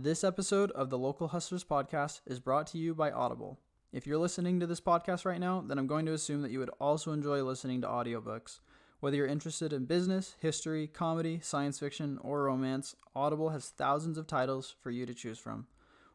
This episode of the Local Hustlers podcast is brought to you by Audible. If you're listening to this podcast right now, then I'm going to assume that you would also enjoy listening to audiobooks. Whether you're interested in business, history, comedy, science fiction, or romance, Audible has thousands of titles for you to choose from.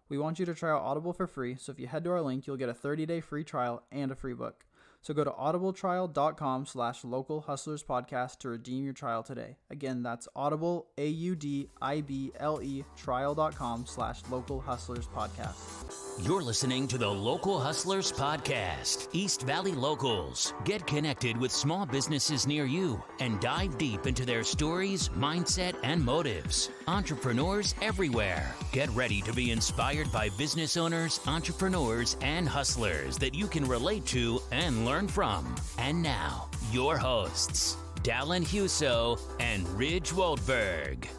We want you to try out Audible for free, so if you head to our link, you'll get a 30-day free trial and a free book. So go to audibletrial.com/localhustlerspodcast to redeem your trial today. Again, that's Audible, AUDIBLE, trial.com/localhustlerspodcast. You're listening to the Local Hustlers Podcast, East Valley Locals. Get connected with small businesses near you and dive deep into their stories, mindset, and motives. Entrepreneurs everywhere. Get ready to be inspired by business owners, entrepreneurs, and hustlers that you can relate to and learn from. And now, your hosts, Dallin Huso and Ridge Waldberg.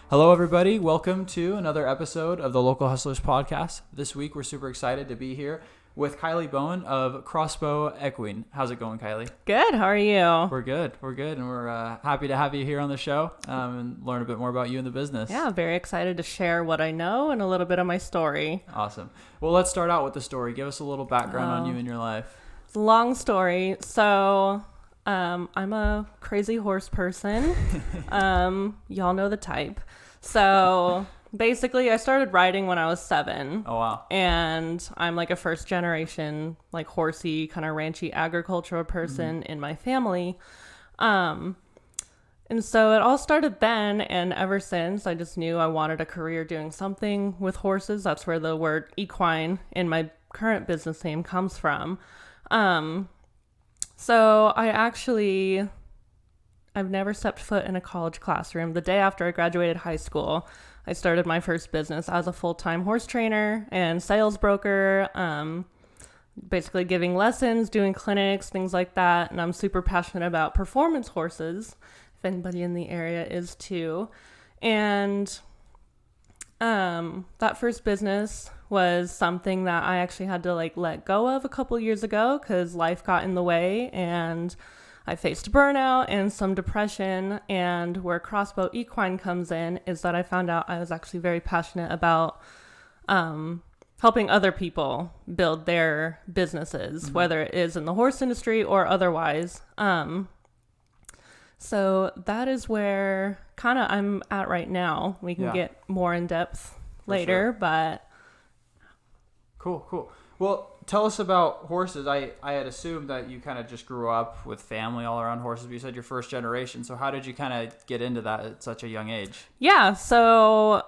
Hello, everybody. Welcome to another episode of the Local Hustlers Podcast. This week, we're super excited to be here with Kylie Bowen of Crossbow Equine. How's it going, Kylie? Good. How are you? We're good. And we're happy to have you here on the show and learn a bit more about you and the business. Yeah, very excited to share what I know and a little bit of my story. Awesome. Well, let's start out with the story. Give us a little background on you and your life. It's a long story. So I'm a crazy horse person. Y'all know the type. So basically, I started riding when I was 7. Oh, wow. And I'm like a first generation, like horsey, kind of ranchy agricultural person in my family. And so it all started then. And ever since, I just knew I wanted a career doing something with horses. That's where the word equine in my current business name comes from. So I've never stepped foot in a college classroom. The day after I graduated high school, I started my first business as a full-time horse trainer and sales broker, basically giving lessons, doing clinics, things like that. And I'm super passionate about performance horses, if anybody in the area is too. And that first business was something that I actually had to let go of a couple years ago because life got in the way and I faced burnout and some depression. And where Crossbow Equine comes in is that I found out I was actually very passionate about helping other people build their businesses, whether it is in the horse industry or otherwise. So that is where kind of I'm at right now. We can get more in depth later, sure. But Cool. Well, tell us about horses. I had assumed that you kind of just grew up with family all around horses, but you said you're first generation. So how did you kind of get into that at such a young age? Yeah, so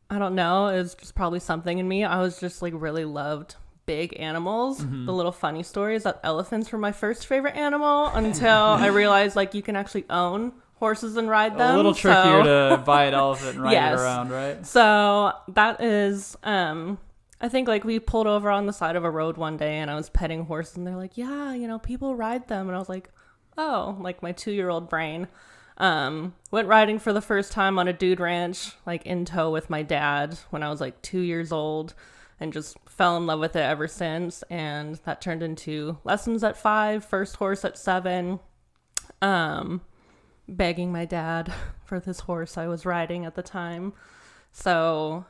I don't know. It was just probably something in me. I was just really loved big animals. The little funny story is that elephants were my first favorite animal until I realized you can actually own horses and ride them. A little trickier to buy an elephant and ride it around, right? So that is... I think we pulled over on the side of a road one day and I was petting horses and they're like, yeah, people ride them. And I was like, oh, my 2-year-old brain. Went riding for the first time on a dude ranch, in tow with my dad when I was 2 years old and just fell in love with it ever since. And that turned into lessons at 5, first horse at 7, begging my dad for this horse I was riding at the time. So,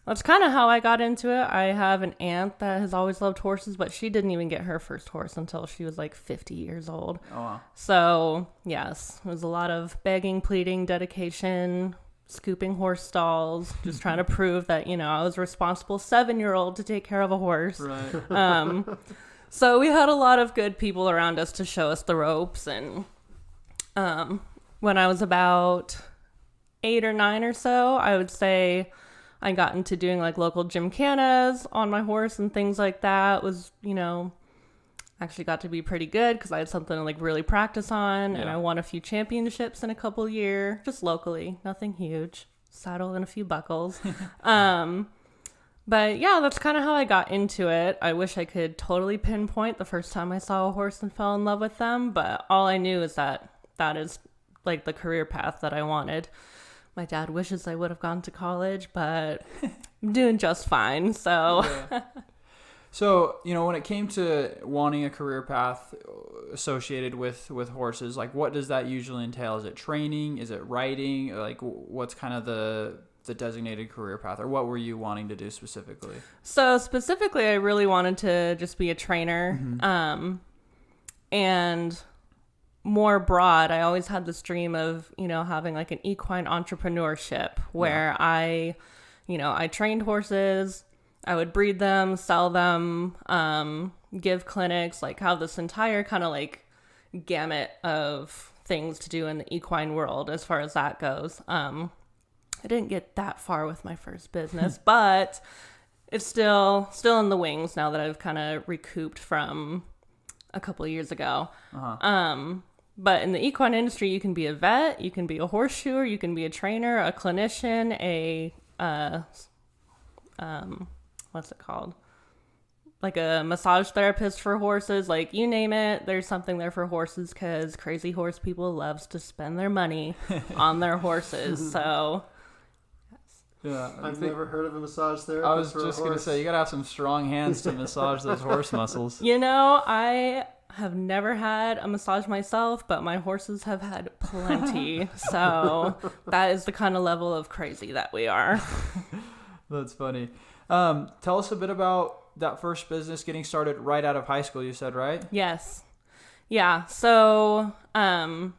that's kind of how I got into it. I have an aunt that has always loved horses, but she didn't even get her first horse until she was 50 years old. Oh, wow. So, yes, it was a lot of begging, pleading, dedication, scooping horse stalls, just trying to prove that, I was a responsible 7-year-old to take care of a horse. Right. So we had a lot of good people around us to show us the ropes. And when I was about 8 or 9 or so, I would say... I got into doing local gymkhanas on my horse and things like that. Was, actually got to be pretty good because I had something to really practice on. And I won a few championships in a couple years, just locally, nothing huge, saddle and a few buckles. But yeah, that's kind of how I got into it. I wish I could totally pinpoint the first time I saw a horse and fell in love with them. But all I knew is that is the career path that I wanted. My dad wishes I would have gone to college, but I'm doing just fine. So, So, when it came to wanting a career path associated with horses, like what does that usually entail? Is it training? Is it riding? Or like what's kind of the designated career path, or what were you wanting to do specifically? So specifically, I really wanted to just be a trainer. And more broad, I always had this dream of, having like an equine entrepreneurship where I trained horses. I would breed them, sell them, give clinics, like have this entire kind of like gamut of things to do in the equine world as far as that goes. I didn't get that far with my first business, but it's still in the wings now that I've kind of recouped from a couple of years ago. But in the equine industry, you can be a vet, you can be a horseshoer, you can be a trainer, a clinician, what's it called? Like a massage therapist for horses, like you name it, there's something there for horses because crazy horse people loves to spend their money on their horses. So yeah, I've never heard of a massage therapist. I was just going to say, you got to have some strong hands to massage those horse muscles. I have never had a massage myself, but my horses have had plenty. So that is the kind of level of crazy that we are. That's funny. Tell us a bit about that first business getting started right out of high school, you said, right? Yes. Yeah. So, kind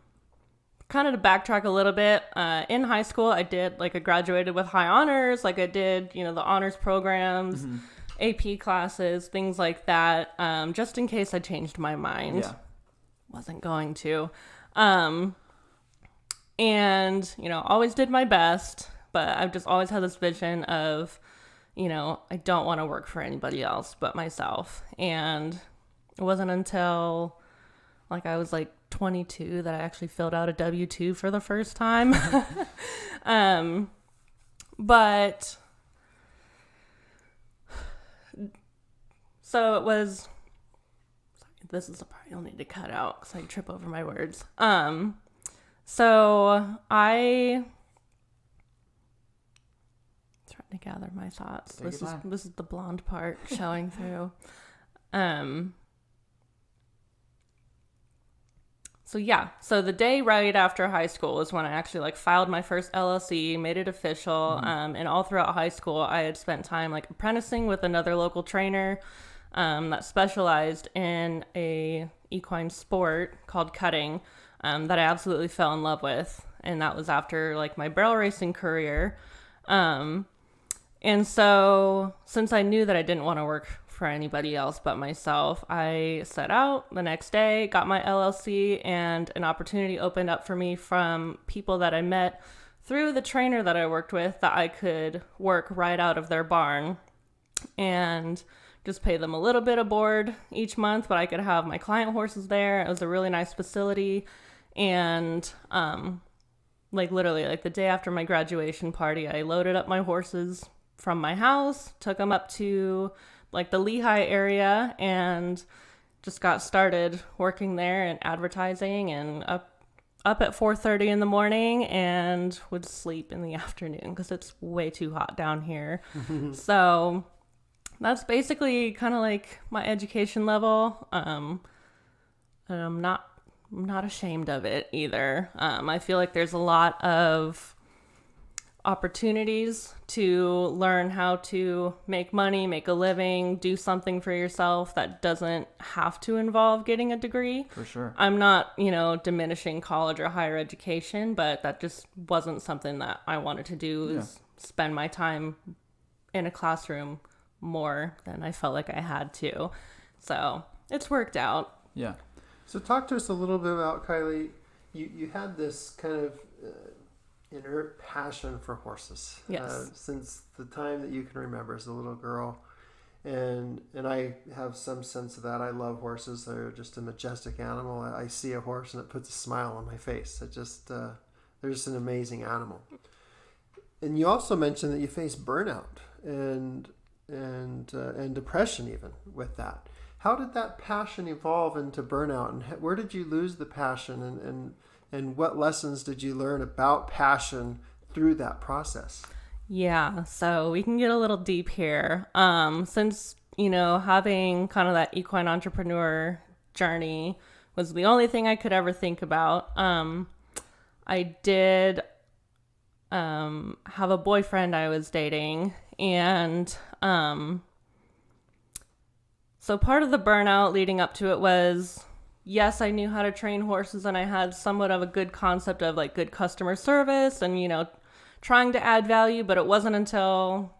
of to backtrack a little bit, in high school, I graduated with high honors. Like I did, the honors programs, AP classes, things like that. Just in case I changed my mind. Yeah. Wasn't going to. And, always did my best, but I've just always had this vision of, I don't want to work for anybody else but myself. And it wasn't until I was 22 that I actually filled out a W-2 for the first time. But so it was, this is the part you'll need to cut out because I trip over my words. So I trying to gather my thoughts. This is the blonde part showing through. So the day right after high school was when I actually filed my first LLC, made it official. And all throughout high school, I had spent time apprenticing with another local trainer that specialized in a equine sport called cutting that I absolutely fell in love with. And that was after my barrel racing career. And so since I knew that I didn't want to work for anybody else but myself, I set out the next day, got my LLC, and an opportunity opened up for me from people that I met through the trainer that I worked with that I could work right out of their barn and just pay them a little bit of board each month, but I could have my client horses there. It was a really nice facility. And literally the day after my graduation party, I loaded up my horses from my house, took them up to the Lehigh area, and just got started working there and advertising, and up at 4:30 in the morning and would sleep in the afternoon because it's way too hot down here. So that's basically kind of my education level. And I'm not ashamed of it either. I feel like there's a lot of opportunities to learn how to make money, make a living, do something for yourself that doesn't have to involve getting a degree. For sure. I'm not, diminishing college or higher education, but that just wasn't something that I wanted to do, is spend my time in a classroom more than I felt like I had to. So it's worked out. Yeah. So talk to us a little bit about, Kylie, you had this kind of inert passion for horses. Yes. Since the time that you can remember as a little girl. And I have some sense of that. I love horses. They're just a majestic animal. I see a horse and it puts a smile on my face. They're just an amazing animal. And you also mentioned that you face burnout and depression even with that. How did that passion evolve into burnout, and where did you lose the passion, and what lessons did you learn about passion through that process? Yeah, so we can get a little deep here. Since, having kind of that equine entrepreneur journey was the only thing I could ever think about. I did have a boyfriend I was dating, and so part of the burnout leading up to it was, yes, I knew how to train horses, and I had somewhat of a good concept of like good customer service and, trying to add value, but it wasn't until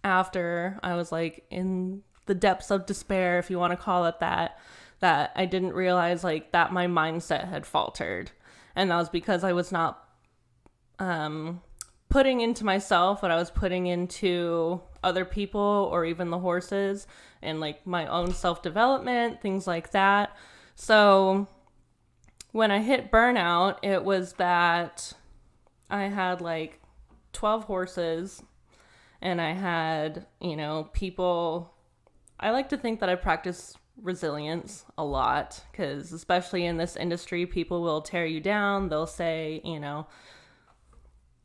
after I was like in the depths of despair, if you want to call it that I didn't realize like that my mindset had faltered. And that was because I was not putting into myself what I was putting into other people or even the horses, and like my own self-development, things like that. So when I hit burnout, it was that I had like 12 horses, and I had, people. I like to think that I practice resilience a lot, because especially in this industry, people will tear you down. They'll say,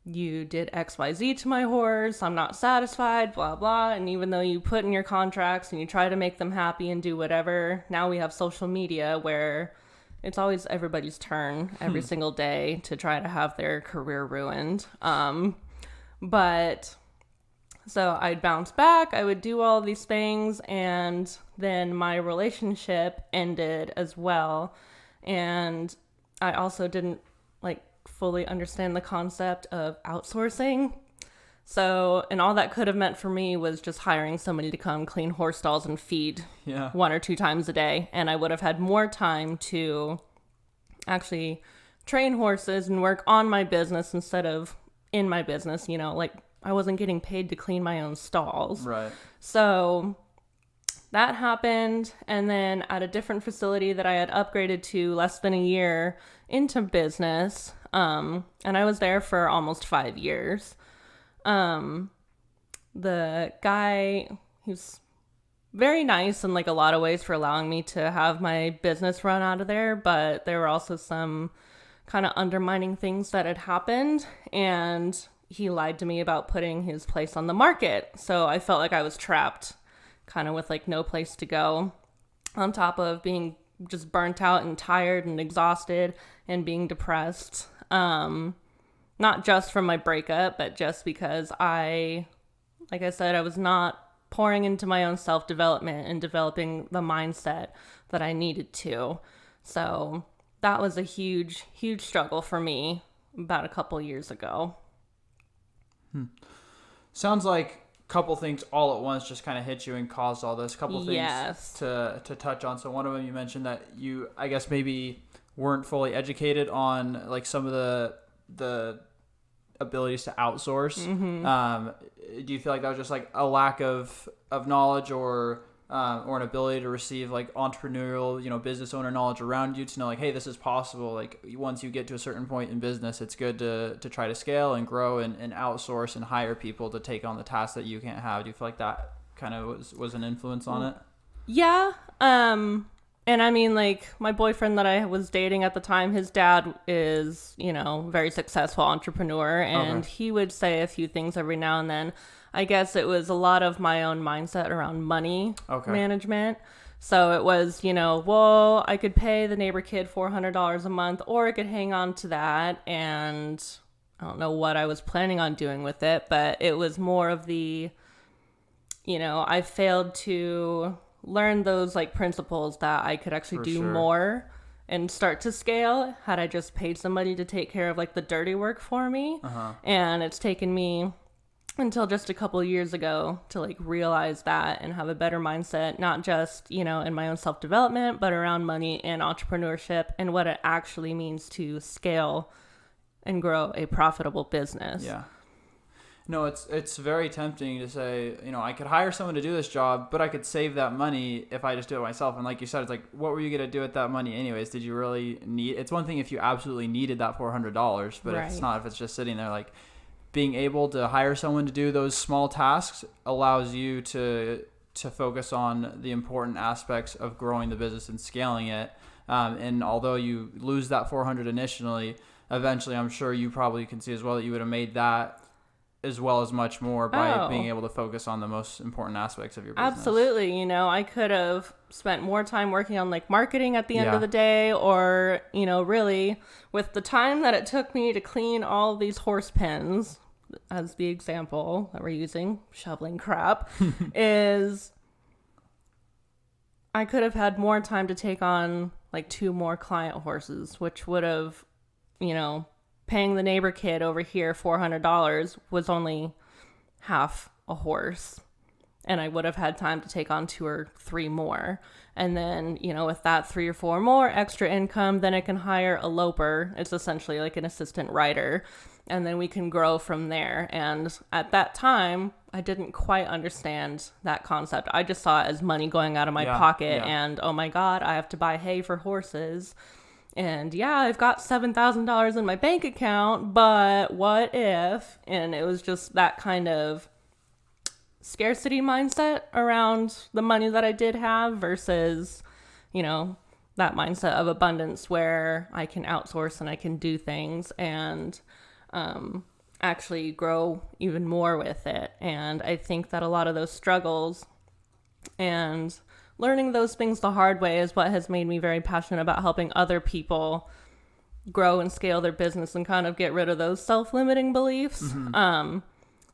you did XYZ to my horse, I'm not satisfied, blah, blah. And even though you put in your contracts and you try to make them happy and do whatever, now we have social media where it's always everybody's turn every single day to try to have their career ruined. But so I'd bounce back, I would do all these things, and then my relationship ended as well. And I also didn't fully understand the concept of outsourcing. So, and all that could have meant for me was just hiring somebody to come clean horse stalls and feed 1 or 2 times a day. And I would have had more time to actually train horses and work on my business instead of in my business, I wasn't getting paid to clean my own stalls. Right. So that happened. And then at a different facility that I had upgraded to less than a year into business, and I was there for almost 5 years. The guy, he's very nice in like a lot of ways for allowing me to have my business run out of there, but there were also some kind of undermining things that had happened, and he lied to me about putting his place on the market. So I felt like I was trapped, kind of with like no place to go, on top of being just burnt out and tired and exhausted and being depressed. Not just from my breakup, but just because like I said, I was not pouring into my own self-development and developing the mindset that I needed to. So that was a huge, huge struggle for me about a couple years ago. Sounds like a couple things all at once just kind of hit you and caused all this. Couple things to touch on. So one of them, you mentioned that you, I guess, maybe weren't fully educated on like some of the abilities to outsource. Do you feel like that was just like a lack of knowledge or an ability to receive like entrepreneurial, business owner knowledge around you to know like, hey, this is possible. Like once you get to a certain point in business, it's good to try to scale and grow and outsource and hire people to take on the tasks that you can't have. Do you feel like that kind of was an influence on it? Yeah. And I mean, like, my boyfriend that I was dating at the time, his dad is, very successful entrepreneur, and he would say a few things every now and then. I guess it was a lot of my own mindset around money management. So it was, well, I could pay the neighbor kid $400 a month, or I could hang on to that, and I don't know what I was planning on doing with it, but it was more of the, I failed to learn those like principles that I could actually do more and start to scale had I just paid somebody to take care of like the dirty work for me. And it's taken me until just a couple of years ago to like realize that and have a better mindset, not just, in my own self-development, but around money and entrepreneurship and what it actually means to scale and grow a profitable business. Yeah. No, it's very tempting to say, I could hire someone to do this job, but I could save that money if I just do it myself. And like you said, it's like, what were you going to do with that money anyways? Did you really need? It's one thing if you absolutely needed that $400, but it's not if it's just sitting there. Like being able to hire someone to do those small tasks allows you to focus on the important aspects of growing the business and scaling it. And although you lose that $400 initially, eventually I'm sure you probably can see as well that you would have made that as well as much more by being Oh. able to focus on the most important aspects of your business. Absolutely. You know, I could have spent more time working on like marketing at the end Yeah. of the day, or, you know, really with the time that it took me to clean all these horse pens, as the example that we're using, shoveling crap, is I could have had more time to take on like 2 more client horses, which would have, you know, paying the neighbor kid over here $400 was only half a horse. And I would have had time to take on 2 or 3 more. And then, you know, with that 3 or 4 more extra income, then I can hire a loper. It's essentially like an assistant rider. And then we can grow from there. And at that time, I didn't quite understand that concept. I just saw it as money going out of my pocket. And, oh my God, I have to buy hay for horses. And yeah, I've got $7,000 in my bank account, but what if? And it was just that kind of scarcity mindset around the money that I did have versus, you know, that mindset of abundance where I can outsource and I can do things and actually grow even more with it. And I think that a lot of those struggles and learning those things the hard way is what has made me very passionate about helping other people grow and scale their business and kind of get rid of those self-limiting beliefs.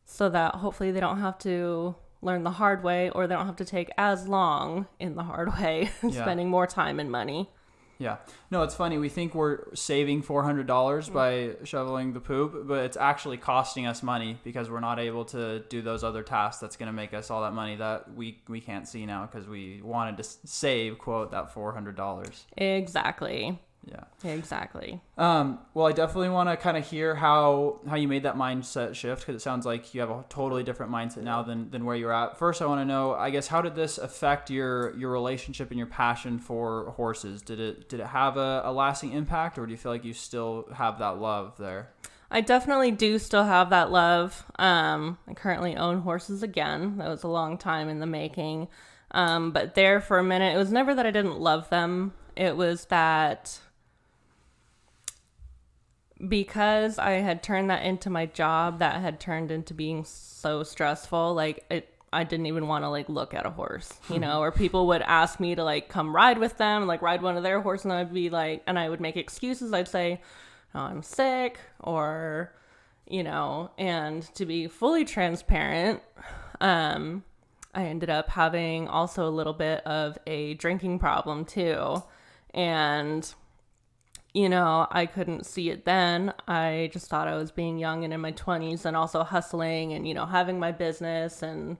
So that hopefully they don't have to learn the hard way, or they don't have to take as long in the hard way, spending more time and money. Yeah. No, it's funny. We think we're saving $400 by shoveling the poop, but it's actually costing us money because we're not able to do those other tasks that's going to make us all that money that we can't see now because we wanted to save, quote, that $400. Exactly. Yeah. Exactly. Well, I definitely want to kind of hear how you made that mindset shift, because it sounds like you have a totally different mindset now than where you're at. First, I want to know, I guess, how did this affect your relationship and your passion for horses? Did it have a lasting impact, or do you feel like you still have that love there? I definitely do still have that love. I currently own horses again. That was a long time in the making. But there for a minute, it was never that I didn't love them. It was that because I had turned that into my job, that had turned into being so stressful. Like I didn't even want to like look at a horse, you know, or people would ask me to like come ride with them, like ride one of their horses. And I'd be like, and I would make excuses. I'd say, oh, I'm sick, or, you know, and to be fully transparent, I ended up having also a little bit of a drinking problem too. And you know, I couldn't see it then. I just thought I was being young and in my 20s and also hustling and, you know, having my business and,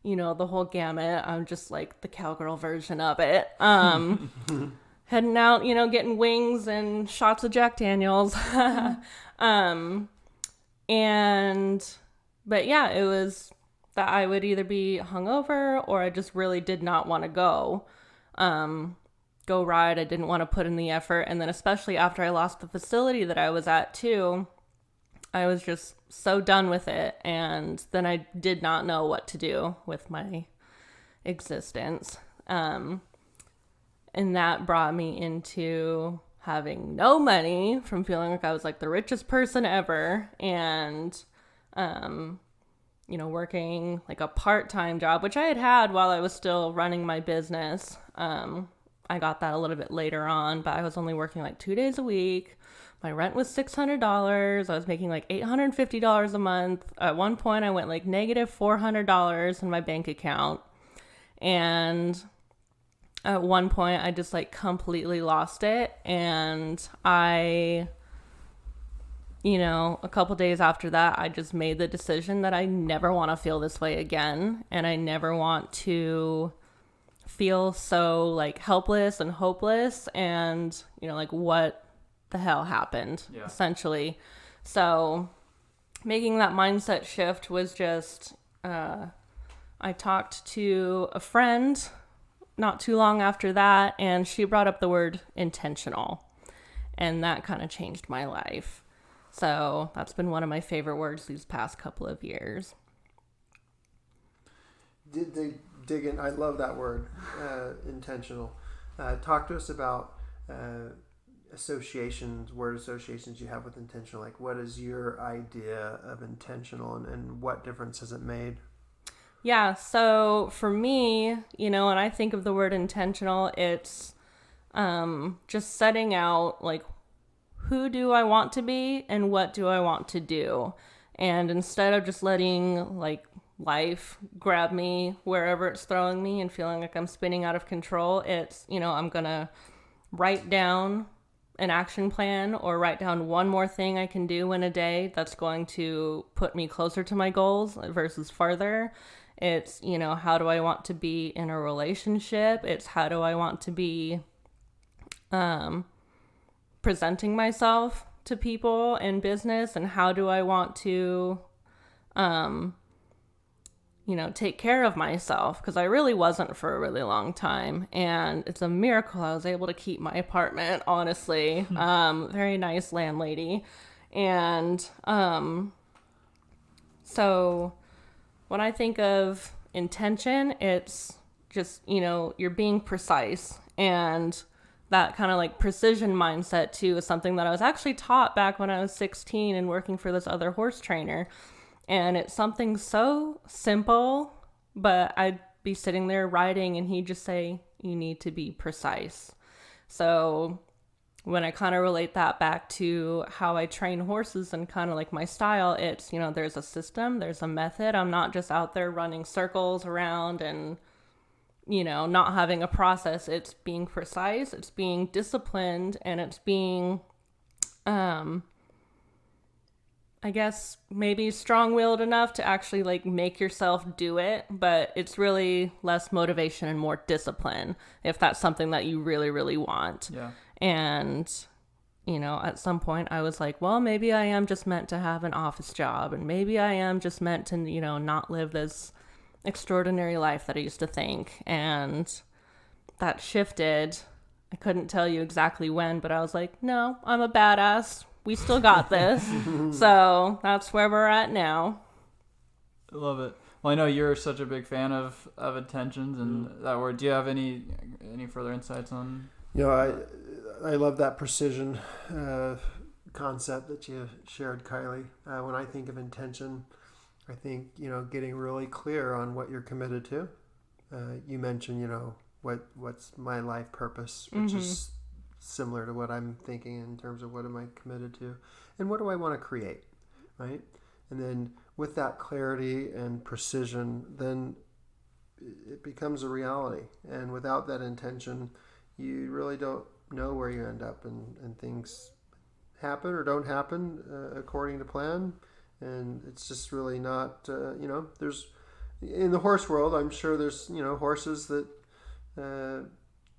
you know, the whole gamut. I'm just like the cowgirl version of it. Heading out, you know, getting wings and shots of Jack Daniels. But yeah, it was that I would either be hungover or I just really did not want to go ride. I didn't want to put in the effort. And then especially after I lost the facility that I was at too, I was just so done with it. And then I did not know what to do with my existence. And that brought me into having no money, from feeling like I was like the richest person ever. And, you know, working like a part-time job, which I had while I was still running my business. I got that a little bit later on, but I was only working like 2 days a week. My rent was $600. I was making like $850 a month. At one point, I went like negative $400 in my bank account. And at one point, I just like completely lost it. And I, you know, a couple days after that, I just made the decision that I never want to feel this way again. And I never want to feel so like helpless and hopeless and, you know, like what the hell happened, essentially. So making that mindset shift was just, I talked to a friend not too long after that, and she brought up the word intentional, and that kind of changed my life. So that's been one of my favorite words these past couple of years. Did they dig in? I love that word, intentional. Talk to us about, word associations you have with intentional. Like, what is your idea of intentional, and what difference has it made? Yeah, so for me, when I think of the word intentional, it's just setting out, like, who do I want to be and what do I want to do? And instead of just letting, like, life grab me wherever it's throwing me and feeling like I'm spinning out of control, it's, I'm going to write down an action plan or write down one more thing I can do in a day that's going to put me closer to my goals versus farther. It's, how do I want to be in a relationship? It's how do I want to be presenting myself to people in business, and how do I want to, take care of myself, because I really wasn't for a really long time, and it's a miracle I was able to keep my apartment, honestly. Very nice landlady. And so when I think of intention, it's just, you're being precise, and that kind of like precision mindset too is something that I was actually taught back when I was 16 and working for this other horse trainer. And it's something so simple, but I'd be sitting there riding and he'd just say, you need to be precise. So when I kind of relate that back to how I train horses and kind of like my style, it's, there's a system, there's a method. I'm not just out there running circles around and, not having a process. It's being precise, it's being disciplined, and it's being, I guess maybe strong-willed enough to actually like make yourself do it, but it's really less motivation and more discipline if that's something that you really, really want. Yeah. And, at some point I was like, well, maybe I am just meant to have an office job, and maybe I am just meant to, not live this extraordinary life that I used to think. And that shifted. I couldn't tell you exactly when, but I was like, no, I'm a badass. We still got this. So that's where we're at now. I love it. Well, I know you're such a big fan of intentions and that word. Do you have any further insights on? I love that precision concept that you shared, Kylie. When I think of intention, I think, getting really clear on what you're committed to. You mentioned, what's my life purpose, which is similar to what I'm thinking in terms of what am I committed to and what do I want to create, right? And then with that clarity and precision, then it becomes a reality. And without that intention, you really don't know where you end up, and things happen or don't happen according to plan. And it's just really not, there's, in the horse world, I'm sure there's, horses that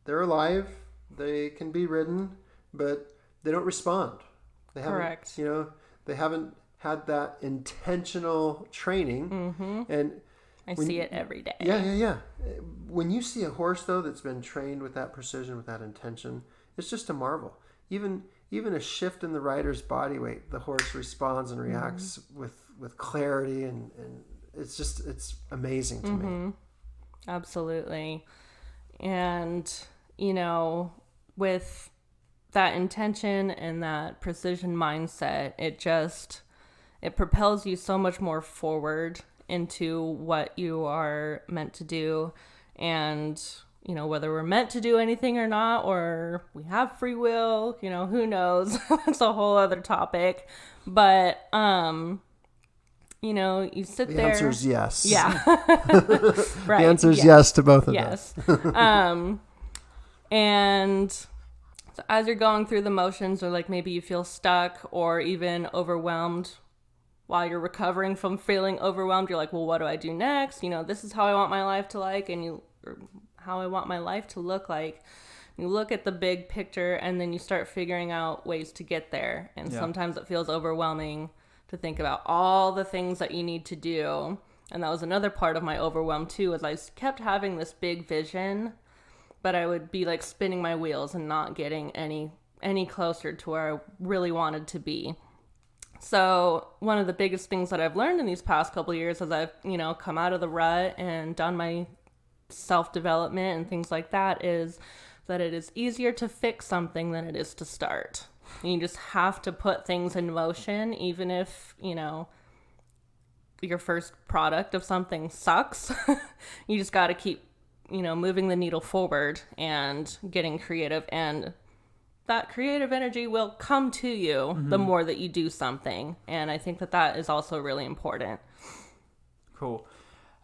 they're alive, they can be ridden, but they don't respond. They Correct. They haven't had that intentional training. Mm-hmm. And I see it every day. Yeah. When you see a horse, though, that's been trained with that precision, with that intention, it's just a marvel. Even a shift in the rider's body weight, the horse responds and reacts with clarity, and it's amazing to me. Absolutely. And, with that intention and that precision mindset, it propels you so much more forward into what you are meant to do. And, whether we're meant to do anything or not, or we have free will, who knows? That's a whole other topic. But, you sit there. The answer is yes. Yeah. Right. The answer is yes to both of yes. them. And so as you're going through the motions, or like maybe you feel stuck or even overwhelmed while you're recovering from feeling overwhelmed, you're like, well, what do I do next? This is how I want my life to how I want my life to look like. You look at the big picture, and then you start figuring out ways to get there. And sometimes it feels overwhelming to think about all the things that you need to do. And that was another part of my overwhelm too, is I kept having this big vision, but I would be like spinning my wheels and not getting any closer to where I really wanted to be. So one of the biggest things that I've learned in these past couple of years, as I've, come out of the rut and done my self-development and things like that, is that it is easier to fix something than it is to start. You just have to put things in motion, even if, you know, your first product of something sucks. You just got to keep, you know, moving the needle forward and getting creative, and that creative energy will come to you the more that you do something. And I think that that is also really important. Cool.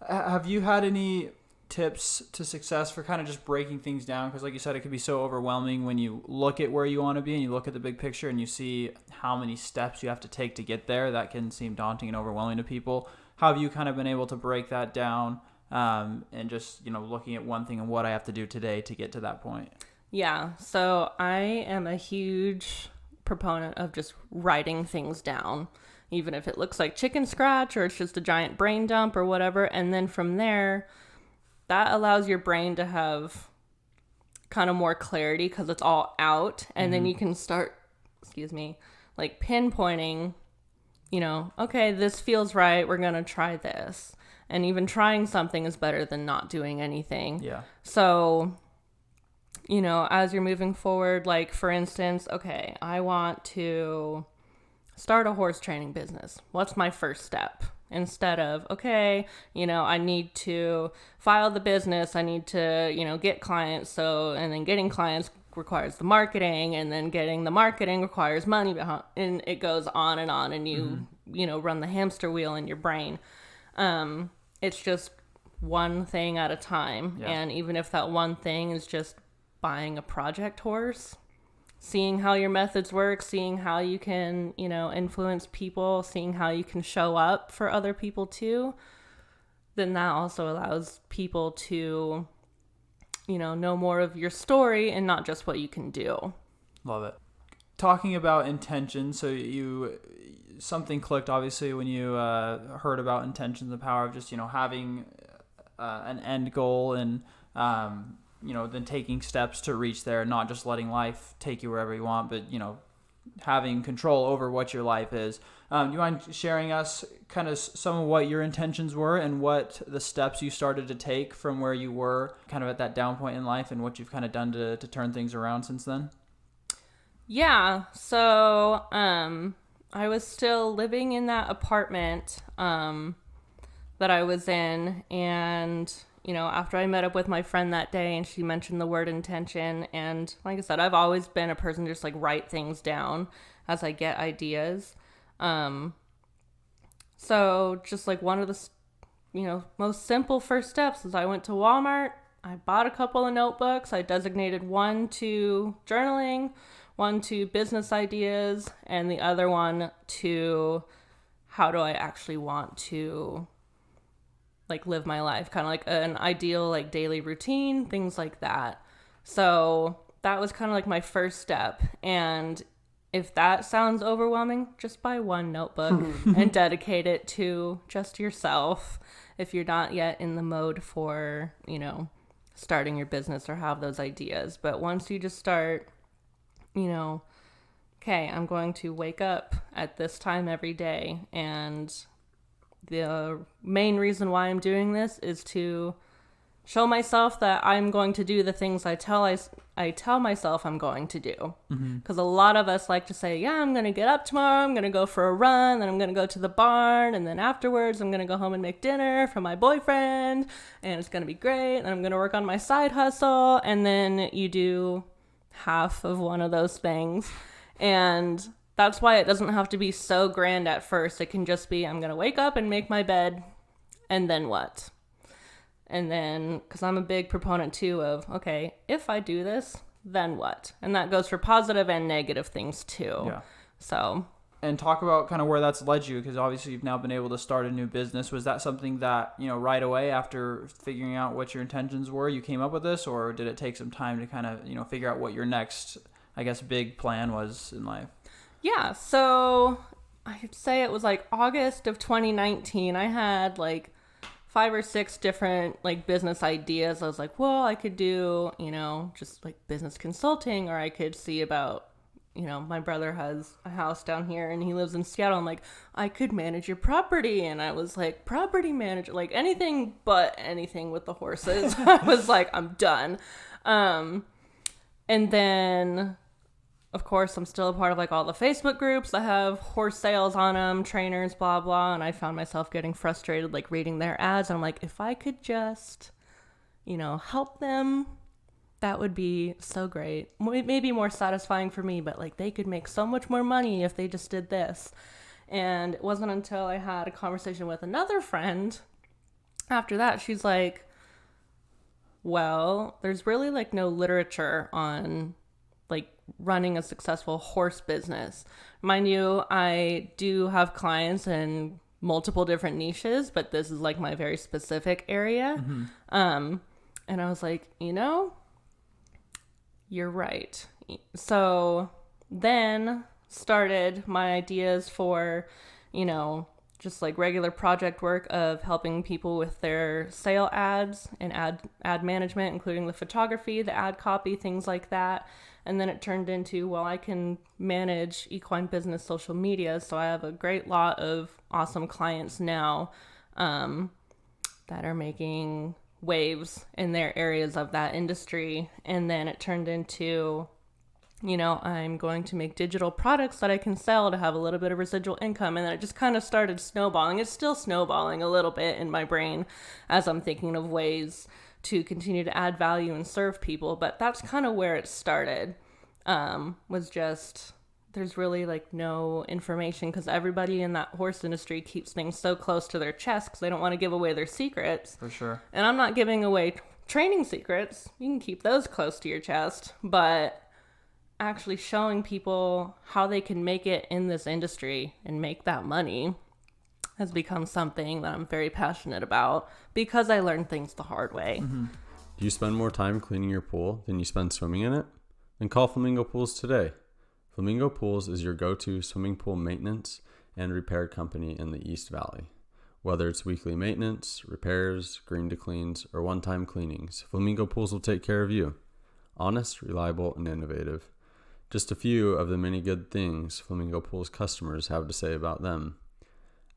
Have you had any tips to success for kind of just breaking things down? Because like you said, it could be so overwhelming when you look at where you want to be and you look at the big picture and you see how many steps you have to take to get there. That can seem daunting and overwhelming to people. How have you kind of been able to break that down and just, you know, looking at one thing and what I have to do today to get to that point? Yeah, so I am a huge proponent of just writing things down, even if it looks like chicken scratch or it's just a giant brain dump or whatever. And then from there, that allows your brain to have kind of more clarity because it's all out. And then you can start, like pinpointing, you know, okay, this feels right. We're going to try this. And even trying something is better than not doing anything. Yeah. So, you know, as you're moving forward, like for instance, okay, I want to start a horse training business. What's my first step? Instead of, okay, you know, I need to file the business, I need to, you know, get clients. So, and then getting clients requires the marketing, and then getting the marketing requires money behind, and it goes on, and you, you know, run the hamster wheel in your brain. It's just one thing at a time. Yeah. And even if that one thing is just buying a project horse, seeing how your methods work, seeing how you can, you know, influence people, seeing how you can show up for other people too, then that also allows people to, you know more of your story and not just what you can do. Love it. Talking about intention, so something clicked obviously when you heard about intention, the power of just, you know, having an end goal and you know, then taking steps to reach there, not just letting life take you wherever you want, but, you know, having control over what your life is. Do you mind sharing us kind of some of what your intentions were and what the steps you started to take from where you were kind of at that down point in life and what you've kind of done to turn things around since then? Yeah. So, I was still living in that apartment, that I was in, and you know, after I met up with my friend that day and she mentioned the word intention, and like I said, I've always been a person to just like write things down as I get ideas. So just like one of the, you know, most simple first steps is I went to Walmart, I bought a couple of notebooks, I designated one to journaling, one to business ideas, and the other one to how do I actually want to like live my life, kind of like an ideal like daily routine, things like that. So that was kind of like my first step. And if that sounds overwhelming, just buy one notebook and dedicate it to just yourself if you're not yet in the mode for, you know, starting your business or have those ideas. But once you just start, you know, okay, I'm going to wake up at this time every day, and the main reason why I'm doing this is to show myself that I'm going to do the things I tell myself I'm going to do. Because a lot of us like to say, yeah, I'm going to get up tomorrow, I'm going to go for a run, then I'm going to go to the barn, and then afterwards I'm going to go home and make dinner for my boyfriend, and it's going to be great, and I'm going to work on my side hustle, and then you do half of one of those things. And that's why it doesn't have to be so grand at first. It can just be, I'm going to wake up and make my bed, and then what? And then, because I'm a big proponent too of, okay, if I do this, then what? And that goes for positive and negative things too. Yeah. So. And talk about kind of where that's led you, because obviously you've now been able to start a new business. Was that something that, you know, right away after figuring out what your intentions were, you came up with this, or did it take some time to kind of, you know, figure out what your next, I guess, big plan was in life? Yeah, so I'd say it was like August of 2019. I had like 5 or 6 different like business ideas. I was like, well, I could do, you know, just like business consulting, or I could see about, you know, my brother has a house down here and he lives in Seattle. I'm like, I could manage your property. And I was like, property manager, like anything but anything with the horses. I was like, I'm done. And then, of course, I'm still a part of like all the Facebook groups that have horse sales on them, trainers, blah, blah. And I found myself getting frustrated, like reading their ads. And I'm like, if I could just, help them, that would be so great. Maybe more satisfying for me, but like they could make so much more money if they just did this. And it wasn't until I had a conversation with another friend after that, she's like, well, there's really like no literature on like running a successful horse business. Mind you, I do have clients in multiple different niches, but this is like my very specific area. And I was like, you're right. So then started my ideas for, just like regular project work of helping people with their sale ads and ad management, including the photography, the ad copy, things like that. And then it turned into, well, I can manage equine business social media. So I have a great lot of awesome clients now that are making waves in their areas of that industry. And then it turned into, I'm going to make digital products that I can sell to have a little bit of residual income. And then it just kind of started snowballing. It's still snowballing a little bit in my brain as I'm thinking of ways to continue to add value and serve people. But that's kind of where it started, was just, there's really like no information because everybody in that horse industry keeps things so close to their chest because they don't want to give away their secrets. For sure. And I'm not giving away training secrets. You can keep those close to your chest, but actually showing people how they can make it in this industry and make that money has become something that I'm very passionate about because I learned things the hard way. Do you spend more time cleaning your pool than you spend swimming in it? Then call Flamingo Pools today. Flamingo Pools is your go-to swimming pool maintenance and repair company in the East Valley. Whether it's weekly maintenance, repairs, green to cleans, or one-time cleanings, Flamingo Pools will take care of you. Honest, reliable, and innovative. Just a few of the many good things Flamingo Pools customers have to say about them.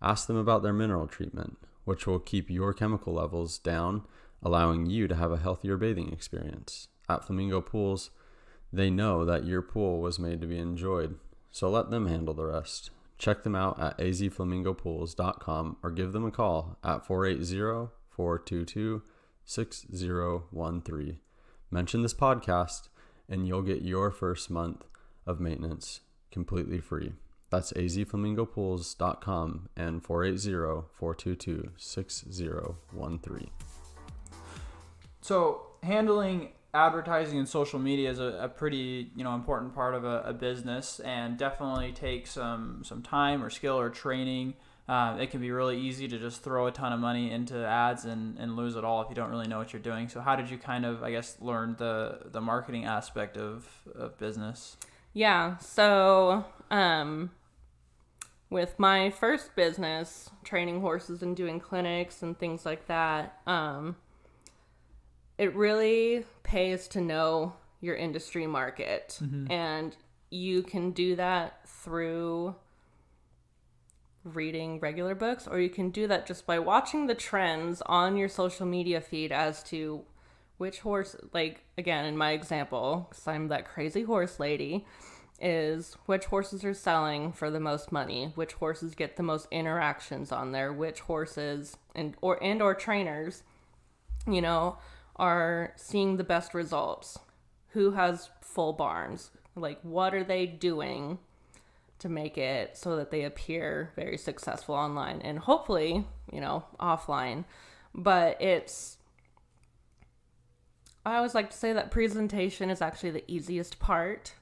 Ask them about their mineral treatment, which will keep your chemical levels down, allowing you to have a healthier bathing experience. At Flamingo Pools, they know that your pool was made to be enjoyed, so let them handle the rest. Check them out at azflamingopools.com or give them a call at 480-422-6013. Mention this podcast and you'll get your first month of maintenance completely free. That's azflamingopools.com and 480-422-6013. So handling advertising and social media is a pretty important part of a business, and definitely takes some time or skill or training. It can be really easy to just throw a ton of money into ads and lose it all if you don't really know what you're doing. So how did you kind of, learn the marketing aspect of business? Yeah, so with my first business, training horses and doing clinics and things like that, it really pays to know your industry market. And you can do that through reading regular books, or you can do that just by watching the trends on your social media feed as to which horse, like again in my example, because I'm that crazy horse lady, is which horses are selling for the most money, which horses get the most interactions on there, which horses and or trainers are seeing the best results, who has full barns, like what are they doing to make it so that they appear very successful online and hopefully, offline. But I always like to say that presentation is actually the easiest part.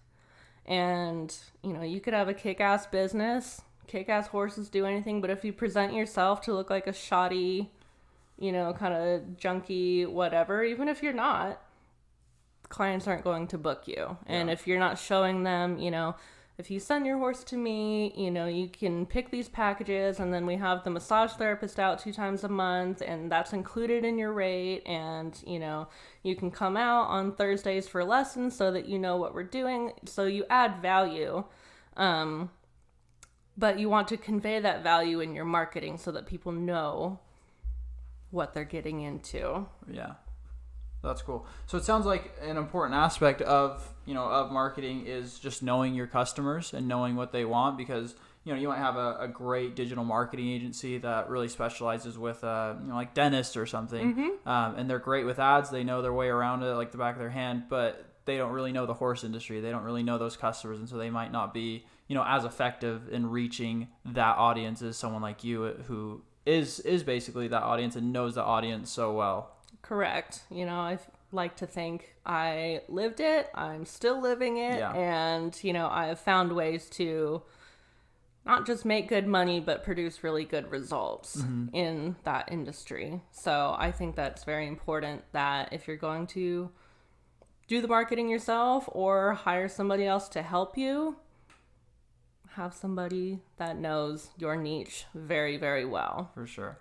And, you could have a kick-ass business, kick-ass horses, do anything, but if you present yourself to look like a shoddy, kind of junky, whatever, even if you're not, clients aren't going to book you. And if you're not showing them, if you send your horse to me, you can pick these packages, and then we have the massage therapist out 2 times a month, and that's included in your rate. And, you can come out on Thursdays for lessons so that you know what we're doing. So you add value. But you want to convey that value in your marketing so that people know what they're getting into. Yeah. That's cool. So it sounds like an important aspect of, of marketing is just knowing your customers and knowing what they want, because, you might have a great digital marketing agency that really specializes with, like dentists or something. And they're great with ads. They know their way around it like the back of their hand, but they don't really know the horse industry. They don't really know those customers. And so they might not be, as effective in reaching that audience as someone like you, who is basically that audience and knows the audience so well. Correct. I like to think I lived it. I'm still living it. Yeah. And, I've found ways to not just make good money, but produce really good results in that industry. So I think that's very important, that if you're going to do the marketing yourself or hire somebody else to help you, have somebody that knows your niche very, very well. For sure.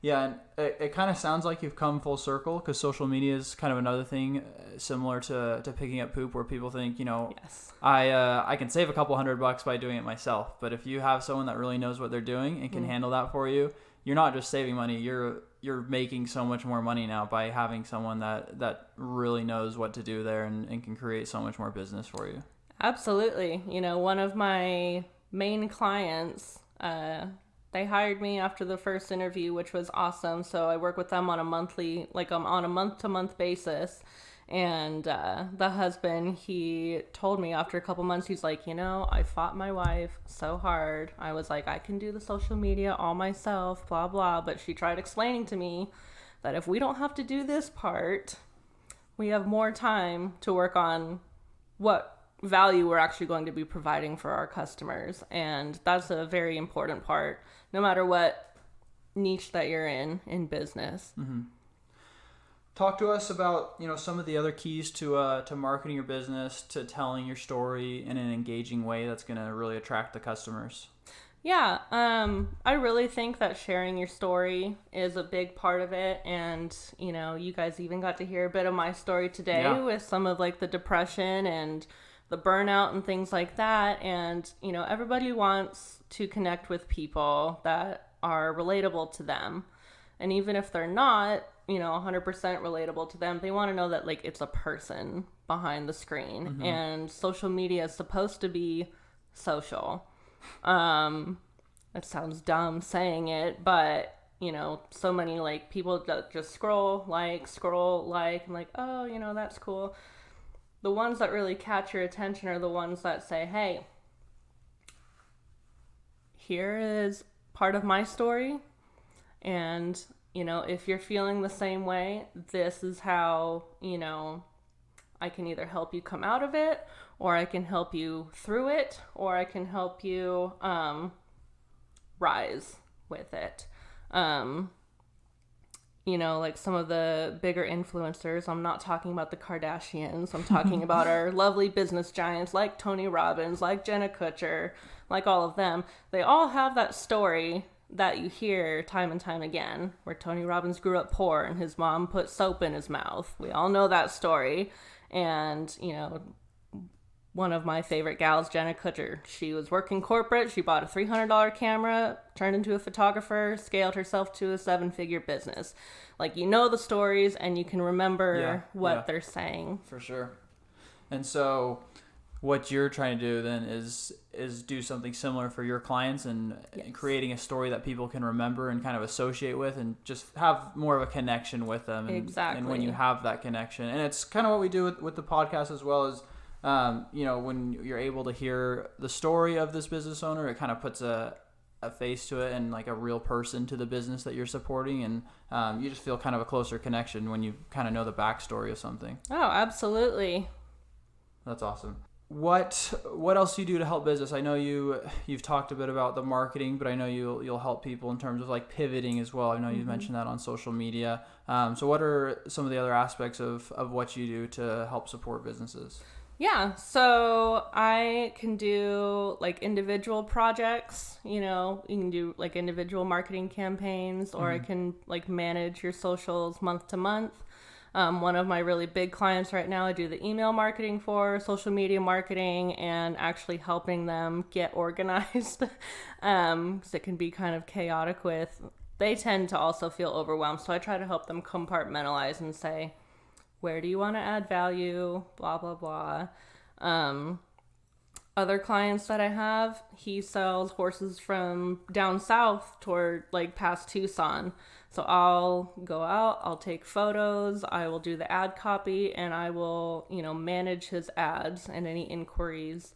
Yeah, and it kind of sounds like you've come full circle, because social media is kind of another thing similar to picking up poop, where people think, Yes. I can save a couple $100 by doing it myself. But if you have someone that really knows what they're doing and can handle that for you, you're not just saving money, you're making so much more money now by having someone that really knows what to do there and can create so much more business for you. Absolutely. One of my main clients, they hired me after the first interview, which was awesome. So I work with them on a month-to-month basis. And the husband, he told me after a couple months, he's like, I fought my wife so hard. I was like, I can do the social media all myself, blah, blah. But she tried explaining to me that if we don't have to do this part, we have more time to work on what value we're actually going to be providing for our customers. And that's a very important part, no matter what niche that you're in business. Mm-hmm. Talk to us about, some of the other keys to marketing your business, to telling your story in an engaging way that's going to really attract the customers. Yeah, I really think that sharing your story is a big part of it. And, you guys even got to hear a bit of my story today with some of like the depression and the burnout and things like that. And, everybody wants to connect with people that are relatable to them. And even if they're not, 100% relatable to them, they want to know that like it's a person behind the screen. Mm-hmm. And social media is supposed to be social. It sounds dumb saying it, but so many like people that just scroll like and like, oh, that's cool. The ones that really catch your attention are the ones that say, hey, here is part of my story. And, if you're feeling the same way, this is how, I can either help you come out of it, or I can help you through it, or I can help you rise with it. Like some of the bigger influencers, I'm not talking about the Kardashians. I'm talking about our lovely business giants like Tony Robbins, like Jenna Kutcher, like all of them. They all have that story that you hear time and time again, where Tony Robbins grew up poor and his mom put soap in his mouth. We all know that story. And, one of my favorite gals, Jenna Kutcher, she was working corporate. She bought a $300 camera, turned into a photographer, scaled herself to a 7-figure business. Like, the stories and you can remember what they're saying. For sure. And so what you're trying to do then is do something similar for your clients and creating a story that people can remember and kind of associate with and just have more of a connection with them. And, exactly. And when you have that connection, and it's kind of what we do with the podcast as well as, when you're able to hear the story of this business owner, it kind of puts a face to it and like a real person to the business that you're supporting. And you just feel kind of a closer connection when you kind of know the backstory of something. Oh, absolutely. That's awesome. What else do you do to help business? I know you've talked a bit about the marketing, but I know you'll help people in terms of like pivoting as well. I know you've mentioned that on social media. So what are some of the other aspects of what you do to help support businesses? Yeah, so I can do like individual projects, you can do like individual marketing campaigns, or I can like manage your socials month to month. One of my really big clients right now, I do the email marketing for, social media marketing, and actually helping them get organized. 'Cause it can be kind of chaotic they tend to also feel overwhelmed. So I try to help them compartmentalize and say, where do you want to add value, blah, blah, blah. Other clients that I have, he sells horses from down south toward like past Tucson. So I'll go out, I'll take photos, I will do the ad copy, and I will, manage his ads and any inquiries.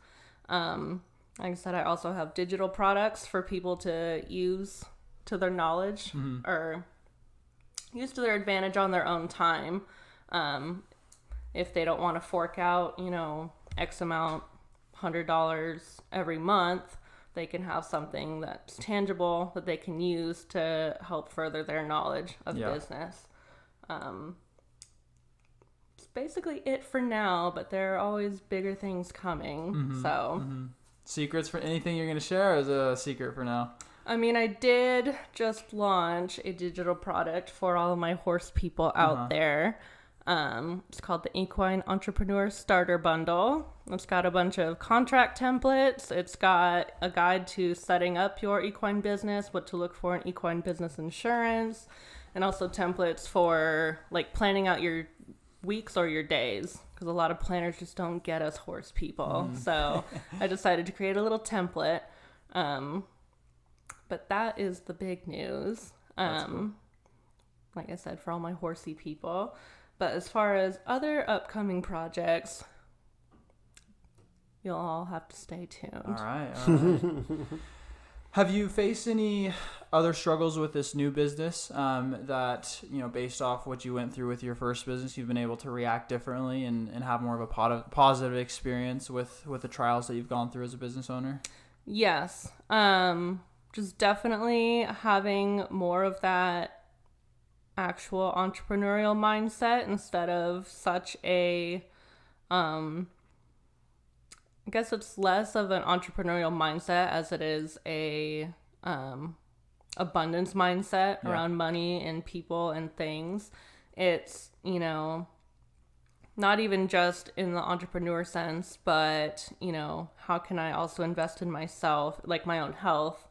Like I said, I also have digital products for people to use to their knowledge or use to their advantage on their own time. If they don't want to fork out, X amount, $100 every month, they can have something that's tangible that they can use to help further their knowledge of business. It's basically it for now, but there are always bigger things coming. Secrets for anything you're going to share, or is it a secret for now? I mean, I did just launch a digital product for all of my horse people out there. It's called the Equine Entrepreneur Starter Bundle. It's got a bunch of contract templates. It's got a guide to setting up your equine business, what to look for in equine business insurance, and also templates for like planning out your weeks or your days, because a lot of planners just don't get us horse people. So I decided to create a little template. But that is the big news. Cool. Like I said, for all my horsey people. But as far as other upcoming projects, you'll all have to stay tuned. All right. Have you faced any other struggles with this new business that, based off what you went through with your first business, you've been able to react differently and have more of a positive experience with the trials that you've gone through as a business owner? Yes. Just definitely having more of that actual entrepreneurial mindset instead of such a I guess it's less of an entrepreneurial mindset as it is a abundance mindset around money and people and things. It's, not even just in the entrepreneur sense, but, how can I also invest in myself, like my own health?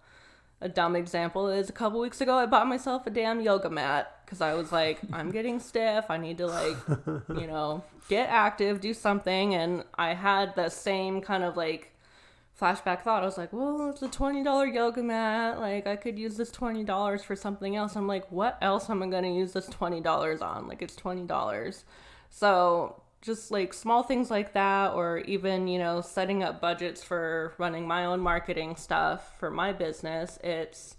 A dumb example is a couple weeks ago, I bought myself a damn yoga mat because I was like, I'm getting stiff. I need to get active, do something. And I had the same kind of flashback thought. I was like, well, it's a $20 yoga mat. Like I could use this $20 for something else. I'm like, what else am I going to use this $20 on? Like it's $20. So just small things like that, or even, setting up budgets for running my own marketing stuff for my business. It's,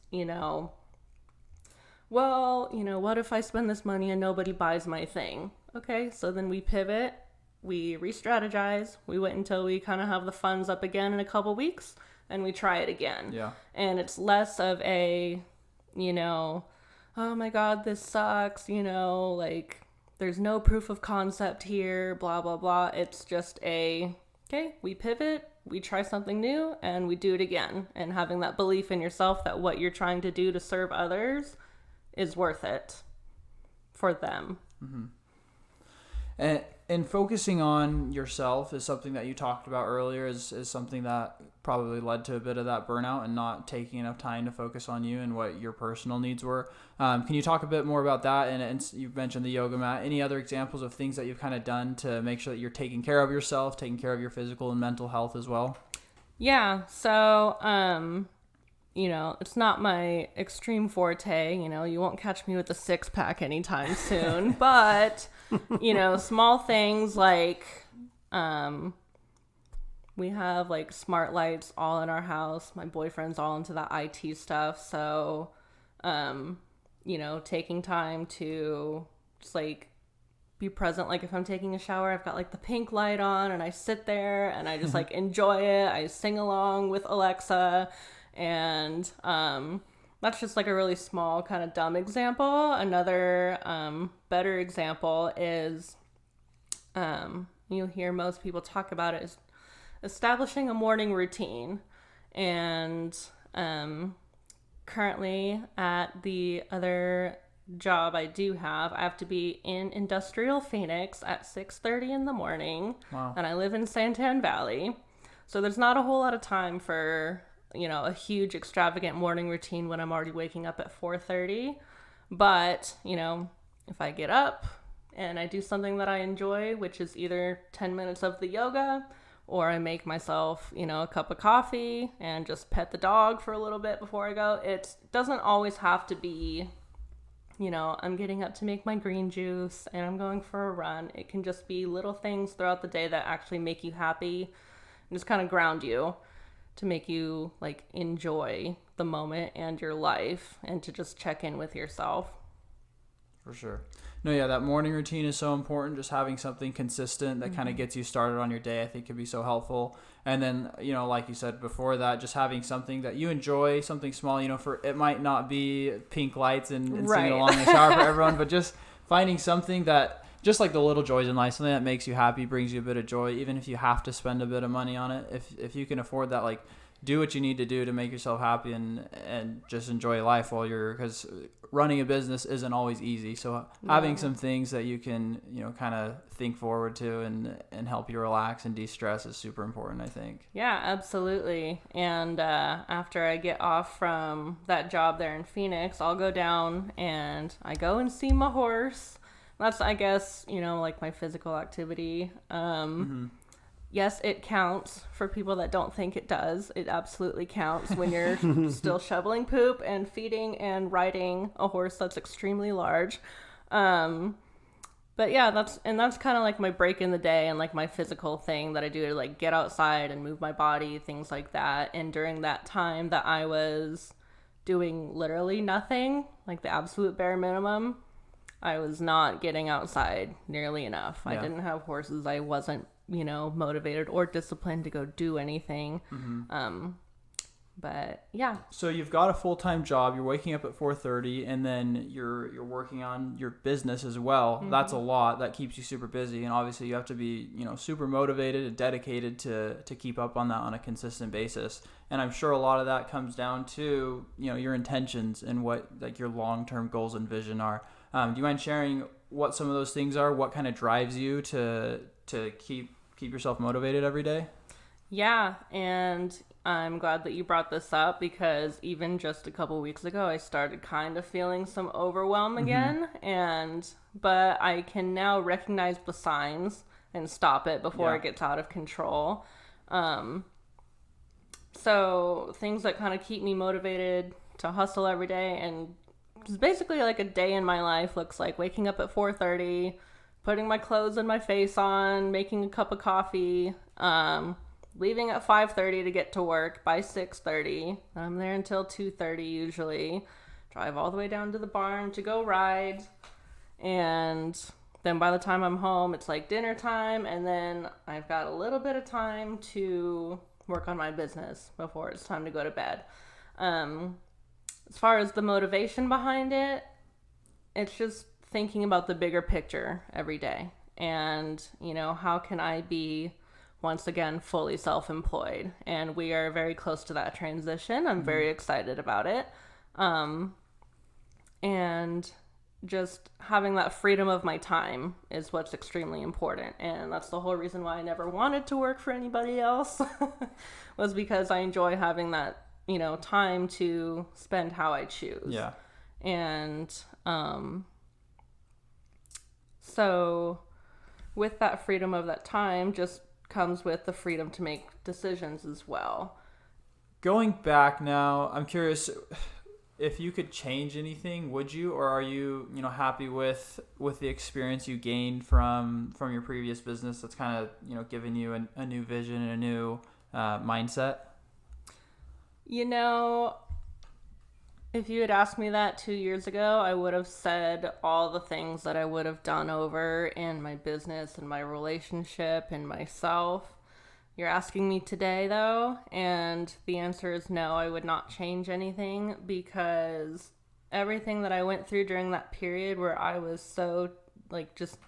what if I spend this money and nobody buys my thing? Okay, so then we pivot, we re-strategize, we wait until we kind of have the funds up again in a couple weeks, and we try it again. Yeah. And it's less of a, oh my God, this sucks, there's no proof of concept here, blah, blah, blah. It's just okay, we pivot, we try something new, and we do it again. And having that belief in yourself that what you're trying to do to serve others is worth it for them. And focusing on yourself is something that you talked about earlier, is something that probably led to a bit of that burnout and not taking enough time to focus on you and what your personal needs were. Can you talk a bit more about that? And you've mentioned the yoga mat. Any other examples of things that you've kind of done to make sure that you're taking care of yourself, taking care of your physical and mental health as well? Yeah. So, it's not my extreme forte. You won't catch me with a 6-pack anytime soon. But, small things like we have smart lights all in our house. My boyfriend's all into the IT stuff. So, taking time to just be present. Like if I'm taking a shower, I've got the pink light on and I sit there and I just enjoy it. I sing along with Alexa. And that's just a really small kind of dumb example. Another better example is you'll hear most people talk about it, is establishing a morning routine. And currently at the other job I do have, I have to be in industrial Phoenix at 6:30 in the morning. Wow. And I live in Santan Valley. So there's not a whole lot of time for a huge extravagant morning routine when I'm already waking up at 4:30. But, if I get up, and I do something that I enjoy, which is either 10 minutes of the yoga, or I make myself, a cup of coffee and just pet the dog for a little bit before I go. It doesn't always have to be, I'm getting up to make my green juice and I'm going for a run. It can just be little things throughout the day that actually make you happy and just kind of ground you to make you enjoy the moment and your life, and to just check in with yourself. For sure. No, yeah, that morning routine is so important. Just having something consistent that kind of gets you started on your day, I think, could be so helpful. And then, like you said before that, just having something that you enjoy, something small, it might not be pink lights and singing along in the shower for everyone, but just finding something that, just like the little joys in life, something that makes you happy, brings you a bit of joy, even if you have to spend a bit of money on it. If you can afford that, do what you need to do to make yourself happy and just enjoy life because running a business isn't always easy. So having some things that you can, kind of think forward to and help you relax and de-stress is super important, I think. Yeah, absolutely. And after I get off from that job there in Phoenix, I'll go down and I go and see my horse. That's, I guess, my physical activity. Yes, it counts for people that don't think it does. It absolutely counts when you're still shoveling poop and feeding and riding a horse that's extremely large. But yeah, that's kind of my break in the day and my physical thing that I do to get outside and move my body, things like that. And during that time that I was doing literally nothing, the absolute bare minimum, I was not getting outside nearly enough. Yeah. I didn't have horses. I wasn't motivated or disciplined to go do anything. But yeah. So you've got a full-time job, you're waking up at 4:30, and then you're working on your business as well. That's a lot. That keeps you super busy, and obviously you have to be, super motivated and dedicated to keep up on that on a consistent basis. And I'm sure a lot of that comes down to, your intentions and what your long-term goals and vision are. Do you mind sharing what some of those things are? What kind of drives you to keep yourself motivated every day? Yeah, and I'm glad that you brought this up, because even just a couple weeks ago, I started kind of feeling some overwhelm again, but I can now recognize the signs and stop it before it gets out of control. So things that kind of keep me motivated to hustle every day, and it's basically a day in my life looks like waking up at 4:30, putting my clothes and my face on, making a cup of coffee, leaving at 5:30 to get to work by 6:30. I'm there until 2:30 usually. Drive all the way down to the barn to go ride. And then by the time I'm home, it's dinner time. And then I've got a little bit of time to work on my business before it's time to go to bed. As far as the motivation behind it, it's just thinking about the bigger picture every day. And, how can I be, once again, fully self-employed? And we are very close to that transition. I'm very excited about it. And just having that freedom of my time is what's extremely important. And that's the whole reason why I never wanted to work for anybody else was because I enjoy having that, time to spend how I choose. Yeah. And, so with that freedom of that time just comes with the freedom to make decisions as well. Going back now, I'm curious if you could change anything, would you, or are you, happy with the experience you gained from your previous business that's kind of, given you a new vision and a new mindset? If you had asked me that 2 years ago, I would have said all the things that I would have done over in my business and my relationship and myself. You're asking me today, though, and the answer is no, I would not change anything, because everything that I went through during that period where I was so, just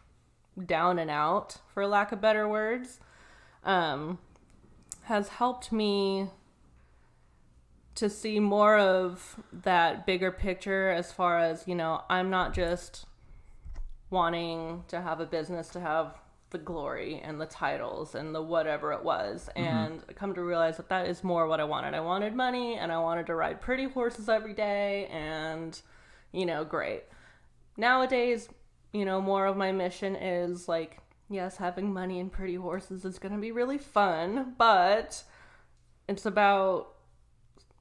down and out, for lack of better words, has helped me to see more of that bigger picture as far as, I'm not just wanting to have a business to have the glory and the titles and the whatever it was. And I come to realize that is more what I wanted. I wanted money, and I wanted to ride pretty horses every day, and, great. Nowadays, more of my mission is like, yes, having money and pretty horses is going to be really fun, but it's about